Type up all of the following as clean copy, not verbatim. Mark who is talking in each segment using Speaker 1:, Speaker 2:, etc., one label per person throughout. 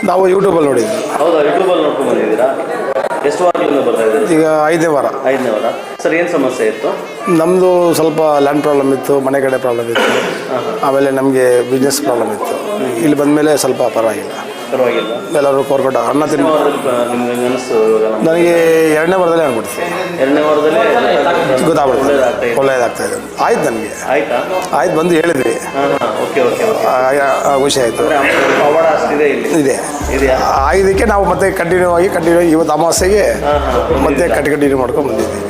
Speaker 1: ನಾವು ಯೂಟ್ಯೂಬಲ್ಲಿ ನೋಡಿದ್ವಿ.
Speaker 2: ಹೌದಾ, ಯೂಟ್ಯೂಬಲ್ಲಿ ನೋಡ್ಕೊಂಡು ಬಂದಿದ್ದೀರಾ? ಎಷ್ಟು ವಾರಗಳಿಂದ ಬರ್ತಾ ಇದ್ದೀರಾ?
Speaker 1: ಈಗ 5ನೇ ವಾರ.
Speaker 2: 5ನೇ ವಾರ. ಸರ್, ಏನು ಸಮಸ್ಯೆ ಇತ್ತು?
Speaker 1: ನಮ್ಮದು ಸ್ವಲ್ಪ ಲ್ಯಾಂಡ್ ಪ್ರಾಬ್ಲಮ್ ಇತ್ತು, ಮನೆ ಕಡೆ ಪ್ರಾಬ್ಲಮ್ ಇತ್ತು, ಆಮೇಲೆ ನಮಗೆ ಬಿಸ್ನೆಸ್ ಪ್ರಾಬ್ಲಮ್ ಇತ್ತು. ಇಲ್ಲಿ ಬಂದಮೇಲೆ ಸ್ವಲ್ಪ ಪರವಾಗಿಲ್ಲ. ಎಲ್ಲರೂ ಕೋರ್ಕೊಟ್ಟು ಅನ್ನ ತಿನ್ನ
Speaker 2: ನಿಮ್ಗೆ ಅನಿಸ್ತು ಇವಾಗ?
Speaker 1: ನನಗೆ 2ನೇ ವಾರದಲ್ಲೇ ಅನ್ಬಿಡ್ತೀನಿ.
Speaker 2: 2ನೇ ವಾರದಲ್ಲೇ
Speaker 1: ಗೊತ್ತಾಗ್ಬಿಡುತ್ತೆ, ಒಳ್ಳೇದಾಗ್ತಾ ಇದೆ. ಆಯ್ತು, ನನಗೆ ಆಯ್ತು, ಬಂದು ಹೇಳಿದ್ವಿ. ಖುಷಿ ಆಯಿತು. ಇದೆ. ಇದಕ್ಕೆ ನಾವು ಮತ್ತೆ ಕಂಟಿನ್ಯೂ ಇವತ್ತು ಅಮಾವಾಸ್ಯೆಗೆ ಮತ್ತೆ ಕಂಟಿನ್ಯೂ ಮಾಡ್ಕೊಂಡು ಬಂದಿದ್ದೀವಿ.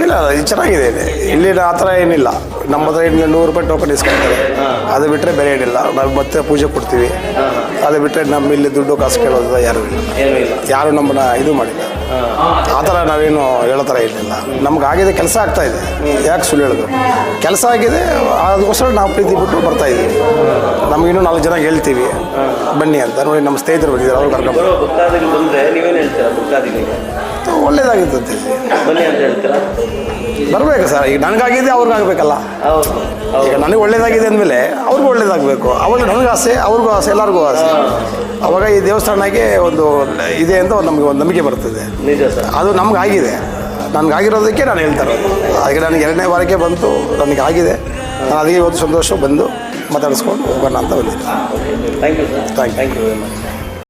Speaker 1: ಇಲ್ಲ, ಇದು ಚೆನ್ನಾಗಿದೆ. ಇಲ್ಲಿ ಆ ಥರ ಏನಿಲ್ಲ. ನಮ್ಮ ಹತ್ರ ₹100 ಟೋಕನ್ ಇಸ್ಕೊಳ್ತಾರೆ. ಅದು ಬಿಟ್ಟರೆ ಬೇರೆ ಏನಿಲ್ಲ. ನಾವು ಮತ್ತೆ ಪೂಜೆ ಕೊಡ್ತೀವಿ. ಅದು ಬಿಟ್ಟರೆ ನಮ್ಮ ಇಲ್ಲಿ ದುಡ್ಡು ಕಾಸು ಕೇಳೋದು ಯಾರೂ ಇಲ್ಲ. ಯಾರು ನಮ್ಮನ್ನ ಇದು ಮಾಡಿಲ್ಲ. ಆ ಥರ ನಾವೇನು ಹೇಳೋ ಥರ ಏನಿಲ್ಲ. ನಮ್ಗಾಗಿದೆ, ಕೆಲಸ ಆಗ್ತಾ ಇದೆ. ಯಾಕೆ ಸುಳ್ಳು ಹೇಳೋದು? ಕೆಲಸ ಆಗಿದೆ, ಅದಕ್ಕೋಸ್ಕರ ನಾವು ಪ್ರೀತಿ ಬಿಟ್ಟು ಬರ್ತಾಯಿದ್ದೀವಿ. ನಮಗಿನ್ನೂ 4 ಜನ ಹೇಳ್ತೀವಿ ಬನ್ನಿ ಅಂತ. ನೋಡಿ, ನಮ್ಮ ಸ್ನೇಹಿತರು ಬಂದಿದ್ದಾರೆ, ಅವ್ರು ಕರ್ಕೊಂಡು ಒಳ್ಳೇದಾಗಿರ್ತದೆ. ಬರಬೇಕು ಸರ್. ಈಗ ನನಗಾಗಿದೆ, ಅವ್ರಿಗಾಗಬೇಕಲ್ಲ. ಈಗ ನನಗೆ ಒಳ್ಳೇದಾಗಿದೆ ಅಂದಮೇಲೆ ಅವ್ರಿಗೂ ಒಳ್ಳೇದಾಗಬೇಕು. ಅವಾಗ ನನಗೂ ಆಸೆ, ಅವ್ರಿಗೂ ಆಸೆ, ಎಲ್ಲರಿಗೂ ಆಸೆ. ಅವಾಗ ಈ ದೇವಸ್ಥಾನಕ್ಕೆ ಒಂದು ಇದೆ ಅಂತ ನಮಗೆ ಒಂದು ನಂಬಿಕೆ ಬರ್ತದೆ. ಅದು ನಮಗಾಗಿದೆ. ನನಗಾಗಿರೋದಕ್ಕೆ ನಾನು ಹೇಳ್ತಾ ಇರೋದು. ಅದಕ್ಕೆ ನನಗೆ 2ನೇ ವಾರಕ್ಕೆ ಬಂತು, ನನಗಾಗಿದೆ. ನಾನು ಅದಕ್ಕೆ ಇವತ್ತು ಸಂತೋಷ ಬಂದು ಮಾತಾಡಿಸ್ಕೊಂಡು ಹೋಗೋಣ ಅಂತ ಬಂದಿದ್ದೆ.
Speaker 2: Thank you very much.